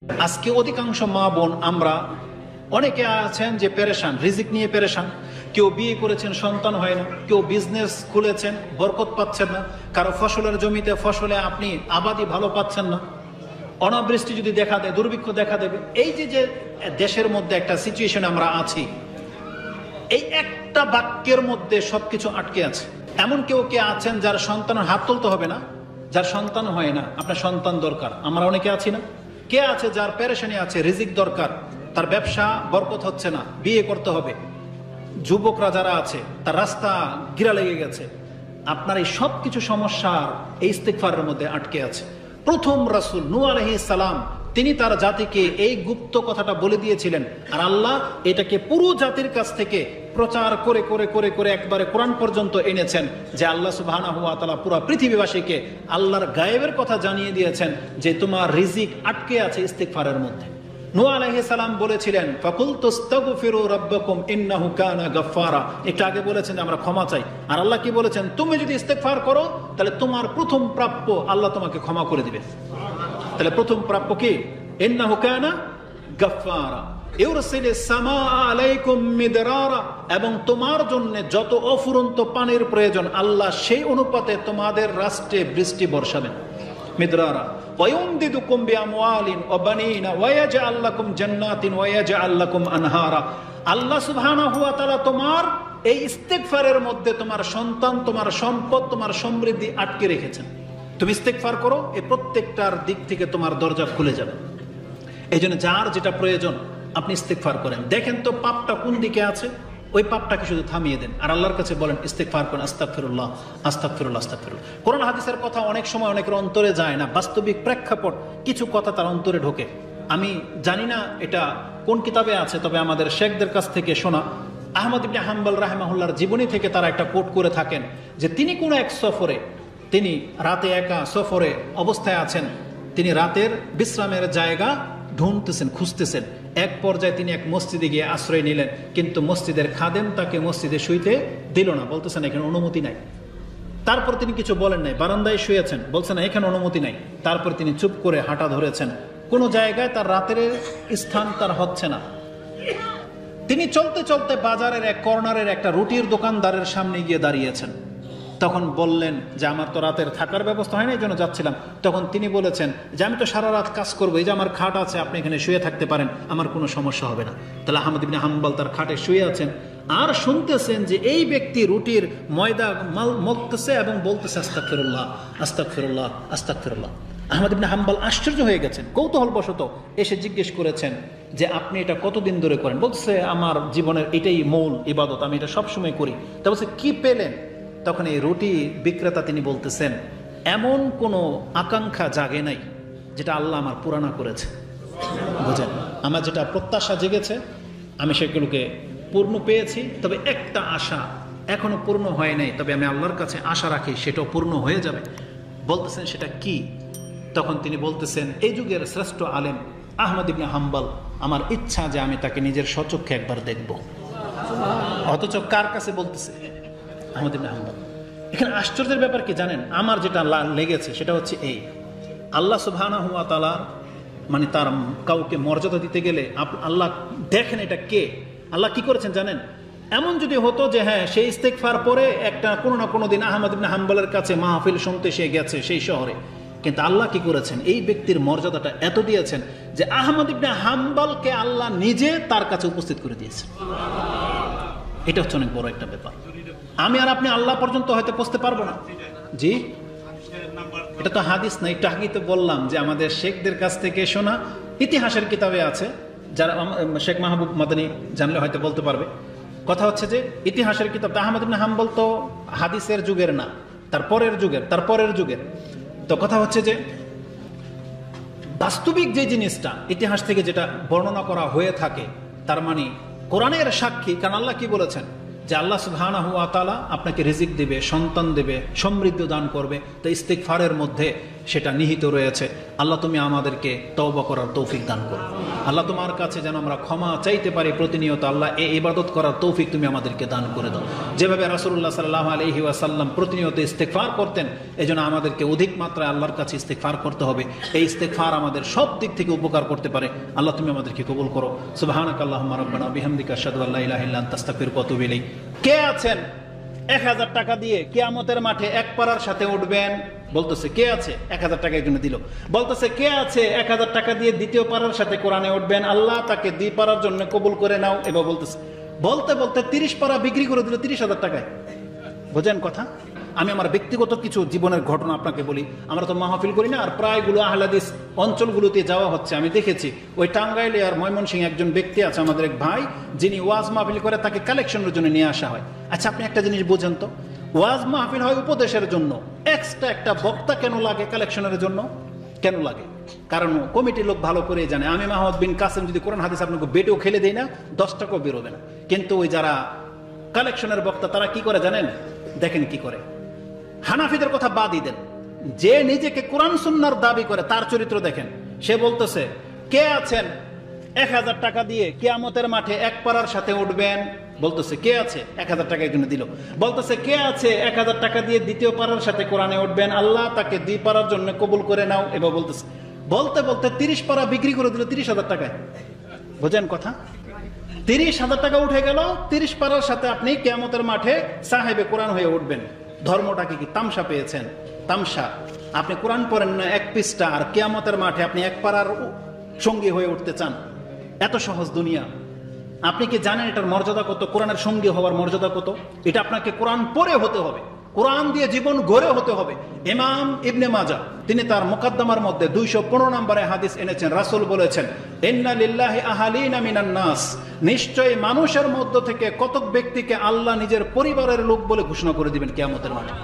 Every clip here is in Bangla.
আজকে অধিকাংশ মা বোন আমরা অনেকে আছেন যে পেরেশান, রিজিক নিয়ে পেরেশান। কেউ বিয়ে করেছেন, সন্তান হয় না। কেউ বিজনেস খুলেছেন, বরকত পাচ্ছেন না। কারো ফসলের জমিতে ফসলে আপনি আবাদি ভালো পাচ্ছেন না। অনাবৃষ্টি যদি দেখা দেয়, দুর্ভিক্ষ দেখা দেবে। এই যে দেশের মধ্যে একটা সিচুয়েশন আমরা আছি, এই একটা বাক্যের মধ্যে সবকিছু আটকে আছে। এমন কেউ কে আছেন যার সন্তানের হাত তুলতে হবে না, যার সন্তান হয় না, আপনার সন্তান দরকার। আমরা অনেকে আছি না? কে আছে যার পেরেশানি আছে, রিজিক দরকার, তার ব্যবসা বরকত হচ্ছে না, বিয়ে করতে হবে। যুবকরা যারা আছে তার রাস্তা গিরা লেগে গেছে। আপনার এই সব কিছু সমস্যার এই ইস্তিগফারের মধ্যে আটকে আছে। প্রথম রাসূল নূহ আলাইহিস সালাম তিনি তার জাতিকে এই গুপ্ত কথাটা বলে দিয়েছিলেন, আর আল্লাহ এটাকে পুরো জাতির কাছ থেকে প্রচার করে করে করে করে একবারে কোরআন পর্যন্ত এনেছেন, যে আল্লাহ সুবহানাহু ওয়া তাআলা পুরো পৃথিবীবাসীকে আল্লাহর গায়েবের কথা জানিয়ে দিয়েছেন যে তোমার রিজিক আটকে আছে ইস্তিগফারের মধ্যে। নূহ আলাইহিস সালাম বলেছিলেন, ফাকুলতুস্তাগফিরু রাব্বাকুম ইন্নাহু কানা গাফফারা। একটু আগে বলেছেন আমরা ক্ষমা চাই, আর আল্লাহ কি বলেছেন? তুমি যদি ইস্তিগফার করো তাহলে তোমার প্রথম প্রাপ্য আল্লাহ তোমাকে ক্ষমা করে দিবেন। তাহলে প্রথম প্রাপ্য কি? ইন্নাহু কানা গাফফারা ইউরসিলিস সামাআ আলাইকুম মিদরারা। এবং তোমার জন্য যত অফুরন্ত পানির প্রয়োজন আল্লাহ সেই অনুপাতে তোমাদের রাষ্ট্রে বৃষ্টি বর্ষাবেন। মিদরারা ওয়ায়ুমদিদুকুম বিআমওয়ালিন ওয়া বানিনা ওয়া ইয়াজআল লাকুম জান্নাতিন ওয়া ইয়াজআল লাকুম আনহারা। আল্লাহ সুবহানাহু ওয়া তাআলা তোমার এই ইস্তিগফারের মধ্যে তোমার সন্তান, তোমার সম্পদ, তোমার সমৃদ্ধি আটকে রেখেছেন। তুমি ইস্তিগফার করো, এই প্রত্যেকটার দিক থেকে তোমার দরজা খুলে যাবে। এই জন্য যার যেটা প্রয়োজন আপনি ইস্তিগফার করেন। দেখেন তো পাপটা কোন দিকে আছে, ওই পাপটাকে শুধু থামিয়ে দেন, আর আল্লাহর কাছে বলেন ইস্তিগফার করেন, আস্তাগফিরুল্লাহ আস্তাগফিরুল্লাহ আস্তাগফিরুল্লাহ। কোরআন হাদিসের কথা অনেক সময় অনেকের অন্তরে যায় না, বাস্তবিক প্রেক্ষাপট কিছু কথা তার অন্তরে ঢোকে। আমি জানি না এটা কোন কিতাবে আছে, তবে আমাদের শেখদের কাছ থেকে শোনা, আহমদ ইবনে হাম্বল রাহিমাহুল্লাহর জীবনী থেকে তারা একটা কোট করে থাকেন যে তিনি কোনো এক সফরে, তিনি রাতে একা সফরে অবস্থায় আছেন, তিনি রাতের বিশ্রামের জায়গা ঢুঁড়তেছেন, খুঁজতেছেন। এক পর্যায়ে তিনি এক মসজিদে গিয়ে আশ্রয় নিলেন, কিন্তু মসজিদের খাদেম তাকে মসজিদে শুইতে দিল না, বলতেছেন এখানে অনুমতি নাই। তারপর তিনি কিছু বলেন নাই, বারান্দায় শুয়েছেন, বলছেন এখানে অনুমতি নাই। তারপর তিনি চুপ করে হাঁটা ধরেছেন, কোন জায়গায় তার রাতের স্থান তার হচ্ছে না। তিনি চলতে চলতে বাজারের এক কর্নারের একটা রুটির দোকানদারের সামনে গিয়ে দাঁড়িয়েছেন। তখন বললেন যে আমার তো রাতের থাকার ব্যবস্থা হয় না, এই জন্য যাচ্ছিলাম। তখন তিনি বলেছেন যে আমি তো সারা রাত কাজ করবো, এই যে আমার খাট আছে, আপনি এখানে শুয়ে থাকতে পারেন, আমার কোনো সমস্যা হবে না। তাহলে আহমদ ইবনে হাম্বল তার খাটে শুয়ে আছেন আর শুনতেছেন যে এই ব্যক্তি রুটির ময়দা মলতেছে এবং বলতেছে আস্তাগফিরুল্লাহ আস্তাগফিরুল্লাহ আস্তাগফিরুল্লাহ। আহমদ ইবনে হাম্বল আশ্চর্য হয়ে গেছেন, কৌতূহলবশত এসে জিজ্ঞেস করেছেন যে আপনি এটা কতদিন ধরে করেন? বলছে আমার জীবনের এটাই মূল ইবাদত, আমি এটা সবসময় করি। তা বলছে কি পেলেন? তখন এই রুটি বিক্রেতা তিনি বলতেছেন, এমন কোনো আকাঙ্ক্ষা জাগে নাই যেটা আল্লাহ আমার পুরানা করেছে। বুঝেন, আমার যেটা প্রত্যাশা জেগেছে আমি সেগুলোকে পূর্ণ পেয়েছি, তবে একটা আশা এখনো পূর্ণ হয় নাই, তবে আমি আল্লাহর কাছে আশা রাখি সেটাও পূর্ণ হয়ে যাবে। বলতেছেন সেটা কি? তখন তিনি বলতেছেন, এই যুগের শ্রেষ্ঠ আলেম আহমদ ইবনে হাম্বল, আমার ইচ্ছা যে আমি তাকে নিজের স্বচক্ষে একবার দেখব। অথচ কার কাছে বলতেছে? আহমদ ইবনে হাম্বল। এখানে আশ্চর্যের ব্যাপার কি জানেন? আমার যেটা লেগেছে সেটা হচ্ছে এই, আল্লাহ সুবহানাহু ওয়া তাআলা মানে তার কাউকে মর্যাদা দিতে গেলে আল্লাহ দেখেন এটা কে। আল্লাহ কি করেছেন জানেন? এমন যদি হতো যে হ্যাঁ সেই ইস্তিগফার পরে একটা কোনো না কোনো দিন আহমদ ইবনে হাম্বলের কাছে মাহফিল শুনতে সে গেছে সেই শহরে, কিন্তু আল্লাহ কি করেছেন? এই ব্যক্তির মর্যাদাটা এত দিয়েছেন যে আহমদ ইবনে হাম্বলকে আল্লাহ নিজে তার কাছে উপস্থিত করে দিয়েছেন। এটা হচ্ছে অনেক বড় একটা ব্যাপার। আমি আর আপনি আল্লাহ পর্যন্ত হয়তো পৌঁছতে পারবো না। জি, এটা তো হাদিস না, একটু আগেই তো বললাম যে আমাদের শেখদের কাছ থেকে শোনা, ইতিহাসের কিতাবে আছে, যারা শেখ মাহবুব মাদানী জানলে হয়তো বলতে পারবে। কথা হচ্ছে যে ইতিহাসের কিতাব, আহমদ ইবনে হাম্বল তো হাদিসের যুগের না, তার পরের যুগের। তো কথা হচ্ছে যে বাস্তবিক যে জিনিসটা ইতিহাস থেকে যেটা বর্ণনা করা হয়ে থাকে, তার মানে কোরআনের সাক্ষী। কারণ আল্লাহ কি বলেছেন যে আল্লাহ সুবহানাহু ওয়া তাআলা আপনাকে রিজিক দেবে, সন্তান দেবে, সমৃদ্ধি দান করবে, তো ইস্তিগফারের মধ্যে সেটা নিহিত রয়েছে। আল্লাহ তুমি আমাদেরকে তওবা করার তৌফিক দান করো। আল্লাহ তোমার কাছে যেন আমরা ক্ষমা চাইতে পারি প্রতিনিয়ত। আল্লাহ এই ইবাদত করার তৌফিক তুমি আমাদেরকে দান করে দাও। যেভাবে রাসূলুল্লাহ সাল্লাল্লাহু আলাইহি ওয়াসাল্লাম প্রতিনিয়ত ইস্তিগফার করতেন, এজন্য আমাদেরকে অধিক মাত্রায় আল্লাহর কাছে ইস্তিগফার করতে হবে। এই ইস্তিগফার আমাদের সব দিক থেকে উপকার করতে পারে। আল্লাহ তুমি আমাদেরকে কবুল করো। সুবহানাকাল্লাহুম্মা রাব্বানা বিহামদিকা আশহাদু আল্লা ইলাহা ইল্লা আনতা আস্তাগফিরুকা ওয়া আতুবু ইলাইক। কে আছেন 1000 টাকা দিয়ে কিয়ামতের মাঠে এক পারার সাথে উঠবেন? বলতেছে কে আছে 1000 টাকা একজনে দিল। বলতেছে কে আছে 1000 টাকা দিয়ে দ্বিতীয় পারার সাথে কোরআনে উঠবেন? আল্লাহ তাকে 2 পারার জন্য কবুল করে নাও। এবার বলতেছে, বলতে বলতে 30 পারা বিক্রি করে দিল 30,000 টাকায়। বোঝেন কথা? আমি আমার ব্যক্তিগত কিছু জীবনের ঘটনা আপনাকে বলি। আমরা তো মাহফিল করি না, আর প্রায়গুলো আহলে হাদিস অঞ্চলগুলোতে যাওয়া হচ্ছে। আমি দেখেছি ওই টাঙ্গাইলে আর ময়মনসিংহ একজন ব্যক্তি আছে, আমাদের এক ভাই, যিনি ওয়াজ মাহফিল করে, তাকে কালেকশনের জন্য নিয়ে আসা হয়। আচ্ছা, আপনি একটা জিনিস বোঝেন তো, ওয়াজ মাহফিল হয় উপদেশের জন্য, এক্সট্রা একটা বক্তা কেন লাগে কালেকশনের জন্য? কেন লাগে? কারণ কমিটির লোক ভালো করে জানে, আমি মাহমুদ বিন কাসেম যদি কোরআন হাদিস আপনাকে বেটেও খেলে দেই না, 10 টাকাও বেরোবে না। কিন্তু ওই যারা কালেকশনের বক্তা তারা কি করে জানেন? দেখেন কি করে। হানাফিদের কথা বাদই দেন, যে নিজেকে কোরআন সুন্নাহর দাবি করে তার চরিত্র দেখেন। সে বলতেছে কে আছেন 1000 টাকা দিয়ে কিয়ামতের মাঠে এক পারার সাথে উঠবেন? বলতেছে কে আছে 1000 টাকা একজনে দিল। বলতেছে কে আছে 1000 টাকা দিয়ে দ্বিতীয় পারার সাথে কোরআনে উঠবেন? আল্লাহ তাকে 2 পারার জন্য কবুল করে নাও। এবার বলতেছে, বলতে বলতে 30 পারা বিক্রি করে দিল 30,000 টাকায়। বোঝেন কথা? 30,000 টাকা উঠে গেল। 30 পারার সাথে আপনি কিয়ামতের মাঠে সাহেবে কোরআন হয়ে উঠবেন। ধর্মটাকে কি তামসা পেয়েছেন? তামসা। আপনি কোরআন পড়েন না 1 পৃষ্ঠা, আর কিয়ামতের মাঠে আপনি 1 পারার সঙ্গী হয়ে উঠতে চান? এত সহজ দুনিয়া। আপনি কি জানেন এটার মর্যাদা কত? কোরআনের সঙ্গী হওয়ার মর্যাদা কত? এটা আপনাকে কোরআন পড়ে হতে হবে, কোরআন দিয়ে জীবন গড়ে হতে হবে। ইমাম ইবনে মাজাহ তিনি তার মুকাদ্দমার মধ্যে 215 নম্বরে হাদিস এনেছেন। রাসূল বলেছেন, ইন্না লিল্লাহি আহালিনা মিনান নাস, নিশ্চয়ই মানুষের মধ্য থেকে কতক ব্যক্তিকে আল্লাহ নিজের পরিবারের লোক বলে ঘোষণা করে দিবেন কিয়ামতের মাঠে।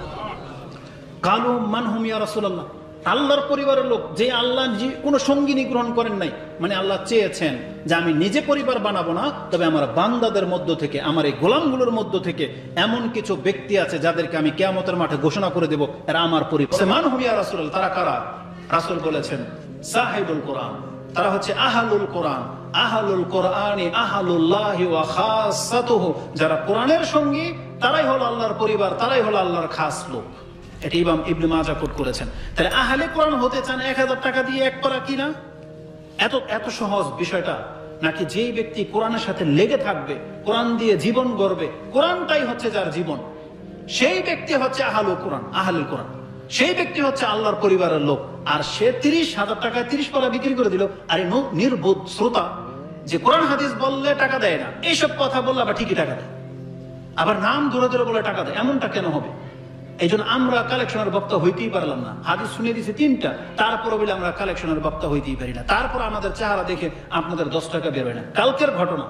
কালু মান হুম ইয়া রাসূলুল্লাহ? আল্লাহর পরিবারের লোক, যে আল্লাহ কোনো সঙ্গিনী গ্রহণ করেন নাই। মানে আল্লাহ চেয়েছেন যে আমি নিজে পরিবার বানাবো না, তবে আমার বান্দাদের মধ্য থেকে, আমার এই গোলামগুলোর মধ্য থেকে এমন কিছু ব্যক্তি আছে যাদেরকে আমি কিয়ামতের মাঠে ঘোষণা করে দেব এরা আমার পরিবার। মান হুম ইয়া রাসূলুল্লাহ? তারা কারা? রাসূল বলেছেন সাহিবুল কোরআন, তারা হচ্ছে আহলুল কোরআন। আহলুল কোরআনি আহলুল্লাহি ওয়া খাসাতুহু, যারা কোরআনের সঙ্গী তারাই হলো আল্লাহর পরিবার, তারাই হলো আল্লাহর খাস লোক। এটা ইমাম ইবনে মাজাহ কোট করেছেন। তাহলে আহলে কোরআন হতে চান 1000 টাকা দিয়ে এক পারা কিনা? এত সহজ বিষয়টা? নাকি যেই ব্যক্তি কোরআনের সাথে লেগে থাকবে, কোরআন দিয়ে জীবন গড়বে, কোরআনটাই হচ্ছে যার জীবন, সেই ব্যক্তি হচ্ছে আহলুল কোরআন, আহলুল কোরআন। সেই ব্যক্তি হচ্ছে আল্লাহর পরিবারের লোক। আর সে 30,000 টাকায় 30 পারা বিক্রি করে দিল। আর এই নির্বোধ শ্রোতা যে কোরআন হাদিস বললে টাকা দেয় না, এইসব কথা বললে আবার ঠিকই টাকা দেয়, আবার নাম ধরে ধরে বলে টাকা দেয়। এমনটা কেন হবে? এই জন্য আমরা কালেকশনের বক্তা হইতেই পারলাম না। হাদিস শুনিয়ে দিয়েছে 3টা, তারপরে বলে আমরা কালেকশনের বক্তা হইতেই পারি না। তারপর আমাদের চেহারা দেখে আপনাদের 10 টাকা বেরোয় না। কালকের ঘটনা,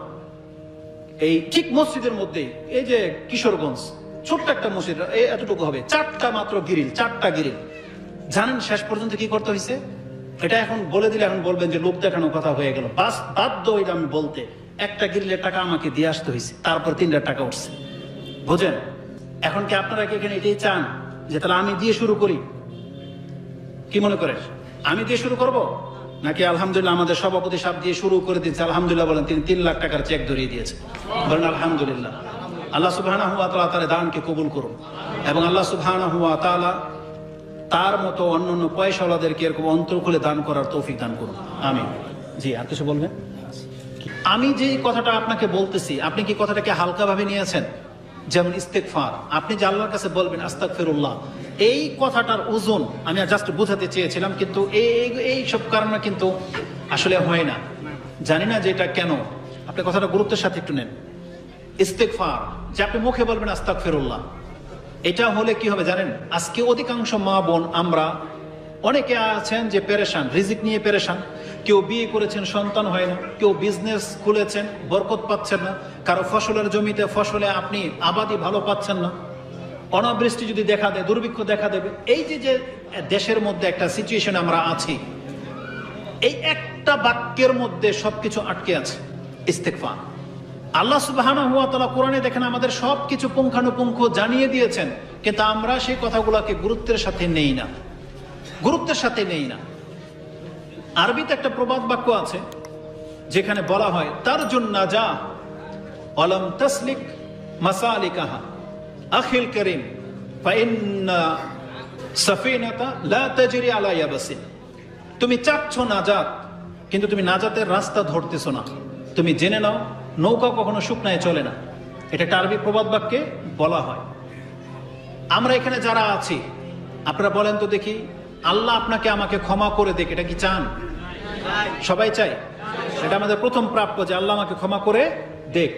এই ঠিক মসজিদের মধ্যেই, এই যে কিশোরগঞ্জ, ছোট্ট একটা মসজিদ, এতটুকু হবে, 4টা মাত্র গিরিল, 4টা গিরিল। জানেন শেষ পর্যন্ত কি করতে হয়েছে? এটা এখন বলে দিলে এখন বলবেন যে লোক দেখানো কথা হয়ে গেল। বাধ্য হইলে আমি বলতে, একটা গিরিলের টাকা আমাকে দিয়ে আসতে হয়েছে, তারপর 3 টাকা উঠছে। বোঝেন? এখন কি আপনারা কি এখানে এটাই চান যে তাহলে আমি দিয়ে শুরু করি? কি মনে করেন? আমি দিয়ে শুরু করব, নাকি আলহামদুলিল্লাহ আমাদের সভাপতি সাহেব দিয়ে শুরু করে দিচ্ছে? আলহামদুলিল্লাহ বলেন, তিনি 3 লাখ টাকার চেক ধরিয়ে দিয়েছে। বলেন আলহামদুলিল্লাহ। আল্লাহ সুবহানাহু ওয়া তাআলা তার দানকে কবুল করুন, এবং আল্লাহ সুবহানাহু ওয়া তাআলা তার মতো অন্যান্য পয়সাওয়ালাদেরকে এরকম অন্তর খুলে দান করার তৌফিক দান করুন। আমিন। জি, আর কিছু বলবেন? আমি যে কথাটা আপনাকে বলতেছি, আপনি কি কথাটাকে হালকা ভাবে নিয়েছেন? যেমন ইস্তেগফার, আপনি যে আল্লাহর কাছে বলবেন আস্তাগফিরুল্লাহ, এই কথাটার ওজন আমি জাস্ট বোঝাতে চেয়েছিলাম, কিন্তু এই সব কারণে কিন্তু আসলে হয় না। জানি না যে এটা কেন। আপনি কথাটা গুরুত্বের সাথে একটু নেন। ইস্তেগফার যে আপনি মুখে বলবেন আস্তাগফিরুল্লাহ, এটা হলে কি হবে জানেন? আজকে অধিকাংশ মা বোন আমরা অনেকে আছেন যে পেরেশান, রিজিক নিয়ে পেরেশান। কেউ বিয়ে করেছেন, সন্তান হয় না। কেউ বিজনেস খুলেছেন, বরকত পাচ্ছেন না। কারো ফসলের জমিতে ফসলে আপনি আবাদি ভালো পাচ্ছেন না। অনাবৃষ্টি যদি দেখা দেয়, দুর্ভিক্ষ দেখা দেবে। এই যে দেশের মধ্যে একটা সিচুয়েশন আমরা আছি, এই একটা বাক্যের মধ্যে সবকিছু আটকে আছে। ইস্তেগফার। আল্লাহ সুবহানাহু ওয়া তাআলা কোরআনে দেখেন আমাদের সবকিছু পুঙ্খানুপুঙ্খ জানিয়ে দিয়েছেন, কিন্তু আমরা সেই কথাগুলোকে গুরুত্বের সাথে নেই না, গুরুত্বের সাথে নেই না। আরবিতে একটা প্রবাদ বাক্য আছে যেখানে বলা হয় তারজুন নাজা অলাম তাসলিক মাসালিকাহা আখিল করিম ফাইন্না সাফিনাতা লা তাজরি আলা ইয়াবাসিন। তুমি চাচ্ছ নাজাত, কিন্তু তুমি নাজাতের রাস্তা ধরতেছো না। তুমি জেনে নাও নৌকা কখনো শুকনায় চলে না। এটা একটা আরবি প্রবাদ বাক্যে বলা হয়। আমরা এখানে যারা আছি, আপনারা বলেন তো দেখি, আল্লাহ আপনাকে আমাকে ক্ষমা করে দেখ, এটা কি চান? সবাই চাই। এটা আমাদের প্রথম প্রাপ্য যে আল্লাহ আমাকে ক্ষমা করে দেখ।